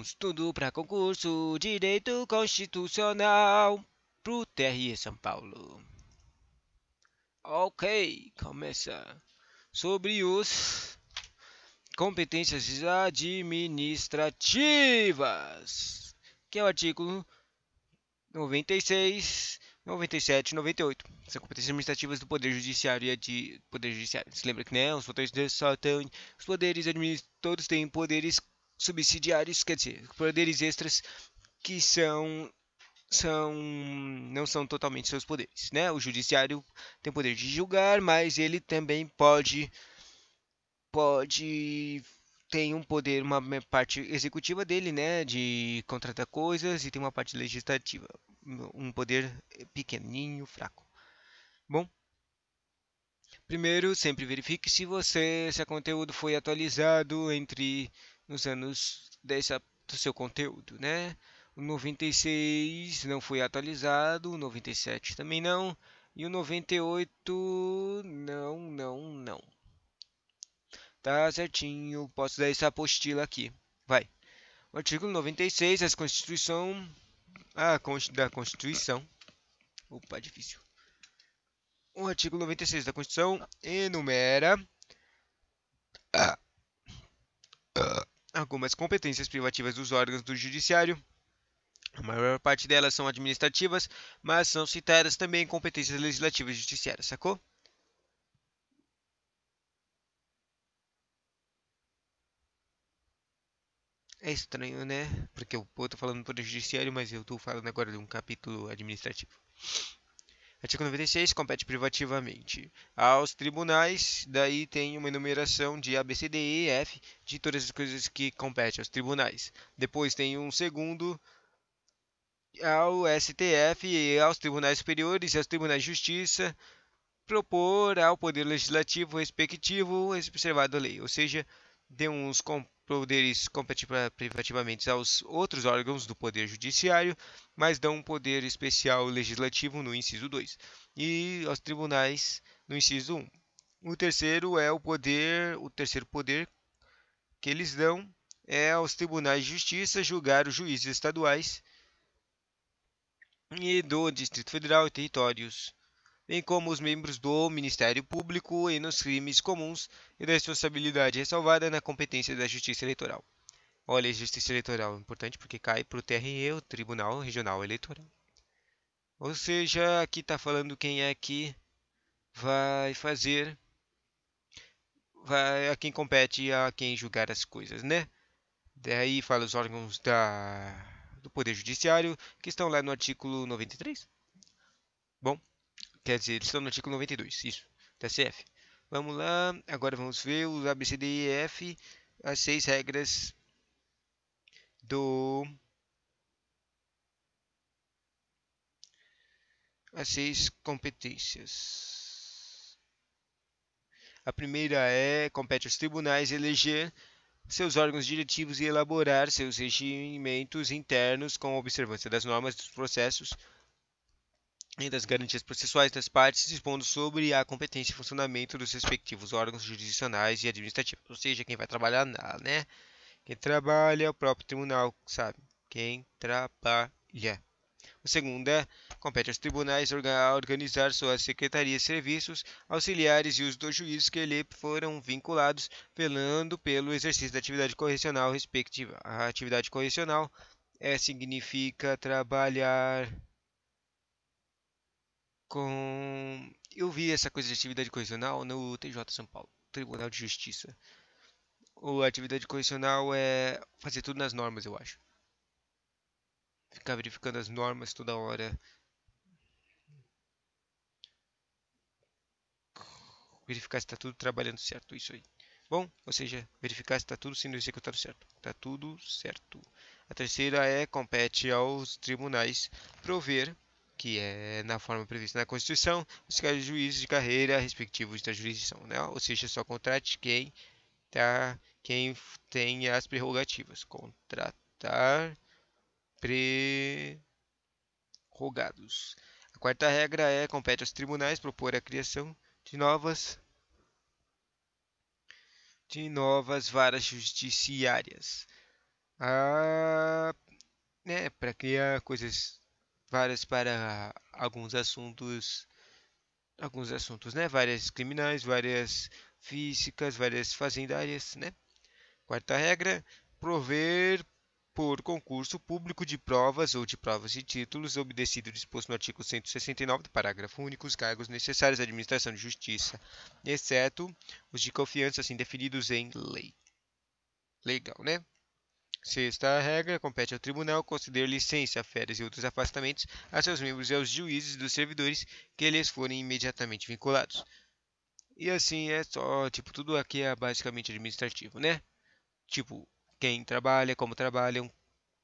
Estudo para concurso, direito constitucional pro TRE São Paulo. Ok, começa. Sobre os competências administrativas, que é o artigo 96, 97 e 98. São competências administrativas do Poder Judiciário e de Poder Judiciário. Você lembra que, né, os poderes só têm, os poderes administrativos, todos têm poderes subsidiários, quer dizer, poderes extras que não são totalmente seus poderes, né? O judiciário tem o poder de julgar, mas ele também pode tem um poder, uma parte executiva dele, né, de contratar coisas e tem uma parte legislativa, um poder pequenininho, fraco. Bom, primeiro, sempre verifique se o conteúdo foi atualizado entre nos anos do seu conteúdo, né? O 96 não foi atualizado, o 97 também não, e o 98 não. Tá certinho, posso dar essa apostila aqui. Vai. O artigo 96 da Constituição, da Constituição. Opa, difícil. O artigo 96 da Constituição enumera ah, algumas competências privativas dos órgãos do Judiciário. A maior parte delas são administrativas, mas são citadas também competências legislativas e judiciárias, sacou? É estranho, né? Porque eu tô falando do Poder Judiciário, mas eu tô falando agora de um capítulo administrativo. Artigo 96 compete privativamente aos tribunais, daí tem uma enumeração de A, B, C, D, E, F, de todas as coisas que competem aos tribunais. Depois tem um segundo ao STF e aos tribunais superiores e aos tribunais de justiça, propor ao Poder Legislativo respectivo observado a lei, ou seja, dê uns poderes privativamente aos outros órgãos do Poder Judiciário, mas dão um poder especial legislativo no inciso 2 e aos tribunais no inciso 1. O terceiro poder que eles dão é aos tribunais de justiça julgar os juízes estaduais e do Distrito Federal e territórios, bem como os membros do Ministério Público e nos crimes comuns e da responsabilidade ressalvada na competência da Justiça Eleitoral. Olha, a Justiça Eleitoral é importante porque cai para o TRE, o Tribunal Regional Eleitoral. Ou seja, aqui está falando quem é que vai fazer, a quem compete a quem julgar as coisas, né? Daí fala os órgãos do Poder Judiciário, que estão lá no artigo 93. Bom, quer dizer, eles estão no artigo 92, isso, TCF. Vamos lá, agora vamos ver os ABCDEF, as 6 regras do. As 6 competências. A primeira compete aos tribunais eleger seus órgãos diretivos e elaborar seus regimentos internos com observância das normas dos processos e das garantias processuais das partes, dispondo sobre a competência e funcionamento dos respectivos órgãos jurisdicionais e administrativos. Ou seja, quem vai trabalhar lá, né? Quem trabalha é o próprio tribunal, sabe? Quem trabalha. O segundo compete aos tribunais organizar suas secretarias, serviços auxiliares e os dos juízes que lhe foram vinculados, velando pelo exercício da atividade correcional respectiva. A atividade correcional significa trabalhar com. Eu vi essa coisa de atividade correcional no TJ São Paulo, Tribunal de Justiça. A atividade correcional é fazer tudo nas normas, eu acho. Ficar verificando as normas toda hora. Verificar se está tudo trabalhando certo, isso aí. Bom, ou seja, verificar se está tudo sendo executado certo. Está tudo certo. A terceira compete aos tribunais prover, que é na forma prevista na Constituição, os juízes de carreira respectivos da jurisdição, né? Ou seja, só contrate quem tem as prerrogativas. Contratar prerrogados. A quarta regra compete aos tribunais propor a criação de novas varas judiciárias. a, né, para criar coisas várias para alguns assuntos, né? Várias criminais, várias físicas, várias fazendárias, né? Quarta regra, prover por concurso público de provas ou de provas de títulos, obedecido o disposto no artigo 169 do parágrafo único, os cargos necessários à administração de justiça, exceto os de confiança assim definidos em lei. Legal, né? Sexta regra, compete ao tribunal conceder licença, férias e outros afastamentos a seus membros e aos juízes dos servidores que lhes forem imediatamente vinculados. E assim é só, tipo, tudo aqui é basicamente administrativo, né? Tipo, quem trabalha, como trabalham,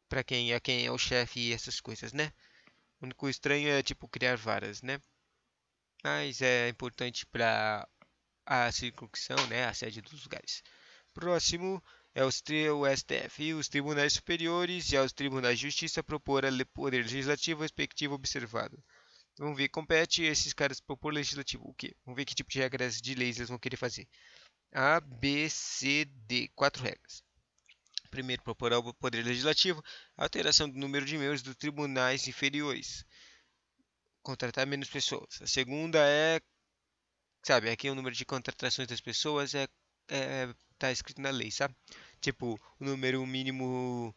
para quem é o chefe e essas coisas, né? O único estranho é, tipo, criar varas, né? Mas é importante para a circunscrição, né? A sede dos lugares. Próximo é o STF e os tribunais superiores e aos tribunais de justiça propor a poder legislativo respectivo observado. Vamos ver, compete esses caras propor legislativo o quê? Vamos ver que tipo de regras de leis eles vão querer fazer. A, B, C, D. Quatro regras. Primeiro, propor ao Poder Legislativo a alteração do número de membros dos tribunais inferiores. Contratar menos pessoas. A segunda é, sabe, aqui o número de contratações das pessoas tá escrito na lei, sabe? Tipo, o número mínimo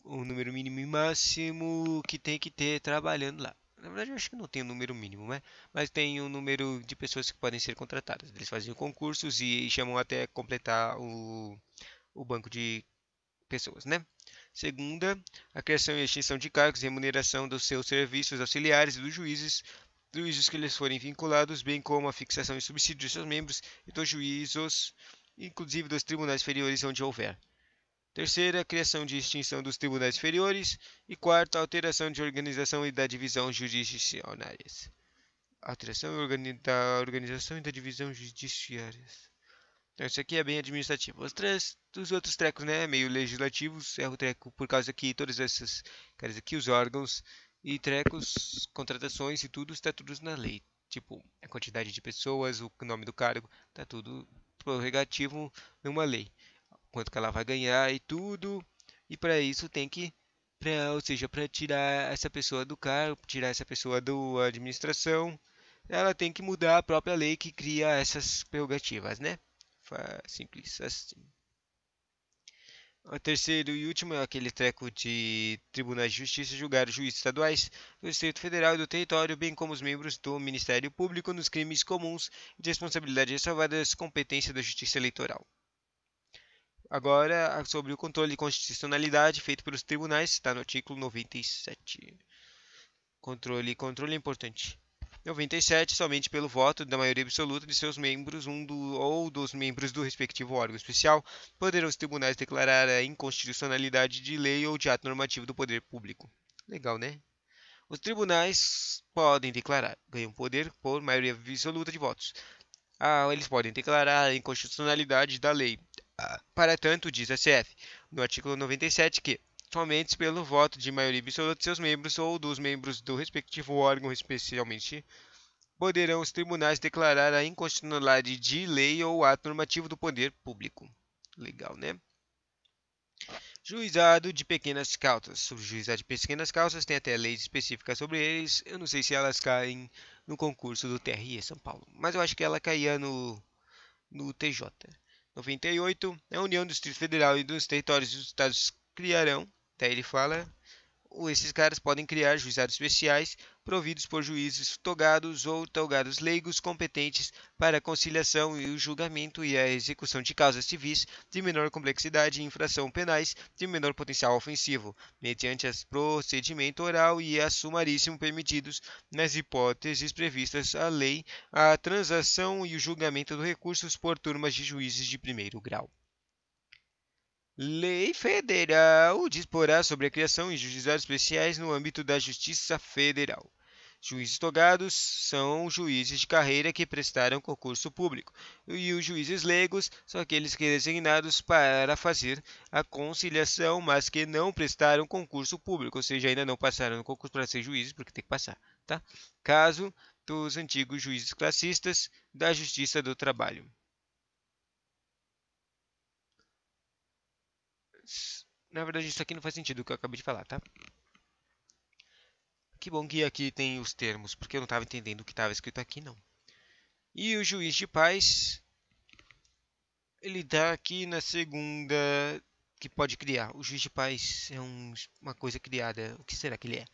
e máximo que tem que ter trabalhando lá. Na verdade, eu acho que não tem um número mínimo, né? Mas tem um número de pessoas que podem ser contratadas. Eles fazem concursos e chamam até completar o banco de pessoas, né? Segunda, a criação e extinção de cargos e remuneração dos seus serviços auxiliares e dos juízes que lhes forem vinculados, bem como a fixação de subsídios de seus membros e dos juízos, inclusive dos tribunais inferiores onde houver. Terceira, a criação de extinção dos tribunais inferiores. E quarta, a alteração de organização e da divisão jurisdicionárias. Alteração da organização e da divisão judiciárias. Então, isso aqui é bem administrativo. Os outros trecos, né, meio legislativos, é o treco por causa que todos esses caras aqui, os órgãos e trecos, contratações e tudo, está tudo na lei. Tipo, a quantidade de pessoas, o nome do cargo, está tudo prorrogativo numa lei. Quanto que ela vai ganhar e tudo. E para isso tem que, ou seja, para tirar essa pessoa do cargo, tirar essa pessoa da administração, ela tem que mudar a própria lei que cria essas prerrogativas, né? Simples assim. O terceiro e último é aquele treco de tribunais de justiça julgar os juízes estaduais do Distrito Federal e do território, bem como os membros do Ministério Público nos crimes comuns e de responsabilidade ressalvadas competência da Justiça Eleitoral. Agora, sobre o controle de constitucionalidade feito pelos tribunais, está no artigo 97. Controle é importante. 97, somente pelo voto da maioria absoluta de seus membros, ou dos membros do respectivo órgão especial, poderão os tribunais declarar a inconstitucionalidade de lei ou de ato normativo do poder público. Legal, né? Os tribunais podem declarar, ganham poder por maioria absoluta de votos. Eles podem declarar a inconstitucionalidade da lei. Para tanto, diz a CF, no artigo 97, que somente pelo voto de maioria absoluta de seus membros ou dos membros do respectivo órgão, especialmente, poderão os tribunais declarar a inconstitucionalidade de lei ou ato normativo do poder público. Legal, né? Juizado de pequenas causas. Sobre o juizado de pequenas causas, tem até leis específicas sobre eles. Eu não sei se elas caem no concurso do TRE São Paulo, mas eu acho que ela caía no TJ. 98. A União do Distrito Federal e dos territórios dos estados criarão, daí ele fala, esses caras podem criar juizados especiais providos por juízes togados ou togados leigos competentes para a conciliação e o julgamento e a execução de causas civis de menor complexidade e infração penais de menor potencial ofensivo, mediante as procedimento oral e a sumaríssimo permitidos, nas hipóteses previstas à lei, a transação e o julgamento dos recursos por turmas de juízes de primeiro grau. Lei Federal disporá sobre a criação de juizados especiais no âmbito da Justiça Federal. Juízes togados são juízes de carreira que prestaram concurso público, e os juízes leigos são aqueles que designados para fazer a conciliação, mas que não prestaram concurso público, ou seja, ainda não passaram no concurso para ser juízes, porque tem que passar, tá? Caso dos antigos juízes classistas da Justiça do Trabalho. Na verdade, isso aqui não faz sentido o que eu acabei de falar, tá? Que bom que aqui tem os termos, porque eu não estava entendendo o que estava escrito aqui, não. E o juiz de paz, ele dá aqui na segunda que pode criar. O juiz de paz é uma coisa criada. O que será que ele é?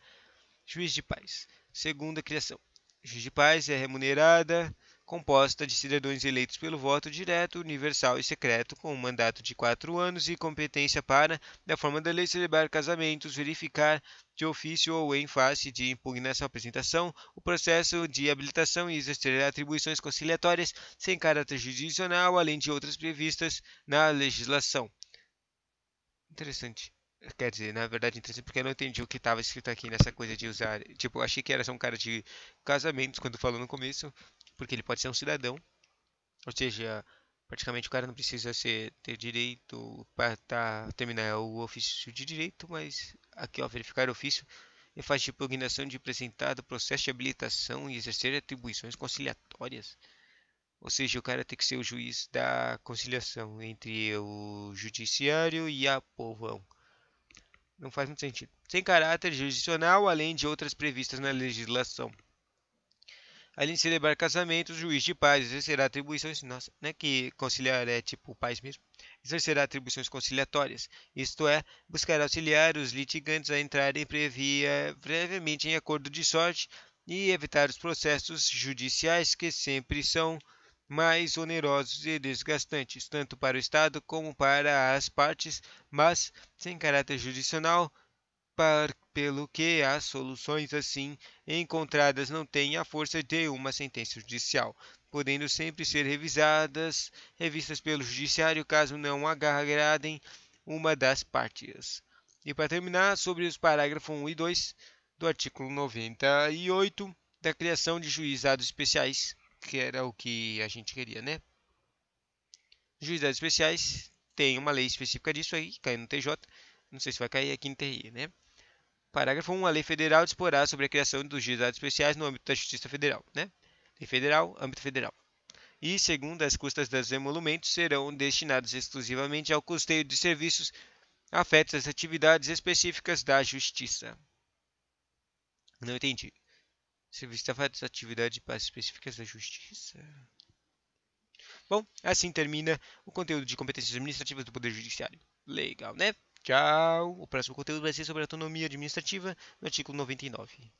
Juiz de paz. Segunda criação. Juiz de paz é remunerada, composta de cidadãos eleitos pelo voto direto, universal e secreto, com um mandato de 4 anos e competência para, da forma da lei, celebrar casamentos, verificar de ofício ou em face de impugnação apresentação o processo de habilitação e exercer atribuições conciliatórias sem caráter jurisdicional, além de outras previstas na legislação. Interessante. Quer dizer, na verdade, interessante porque eu não entendi o que estava escrito aqui nessa coisa de usar. Tipo, eu achei que era só um cara de casamentos quando falou no começo, porque ele pode ser um cidadão. Ou seja, praticamente o cara não precisa ter direito para terminar o ofício de direito, mas aqui, ó, verificar o ofício e faz de impugnação de apresentado processo de habilitação e exercer atribuições conciliatórias. Ou seja, o cara tem que ser o juiz da conciliação entre o judiciário e a povão. Não faz muito sentido. Sem caráter jurisdicional, além de outras previstas na legislação. Além de celebrar casamentos, o juiz de paz exercerá atribuições. Nossa, não é que conciliar é tipo paz mesmo? Exercerá atribuições conciliatórias, isto é, buscar auxiliar os litigantes a entrarem previamente em acordo de sorte e evitar os processos judiciais que sempre são mais onerosos e desgastantes, tanto para o Estado como para as partes, mas sem caráter jurisdicional, pelo que as soluções assim encontradas não têm a força de uma sentença judicial, podendo sempre ser revistas pelo judiciário caso não agradem uma das partes. E para terminar, sobre os parágrafos 1 e 2 do artigo 98 da criação de juizados especiais, que era o que a gente queria, né? Juizados especiais tem uma lei específica disso aí, cai no TJ, não sei se vai cair aqui no TRI, né? Parágrafo 1. A lei federal disporá sobre a criação dos juizados especiais no âmbito da Justiça Federal, né? Lei federal, âmbito federal. E, segundo, as custas dos emolumentos serão destinadas exclusivamente ao custeio de serviços afetos às atividades específicas da Justiça. Não entendi. Serviços afetos às atividades específicas da Justiça. Bom, assim termina o conteúdo de competências administrativas do Poder Judiciário. Legal, né? Tchau! O próximo conteúdo vai ser sobre autonomia administrativa, no artigo 99.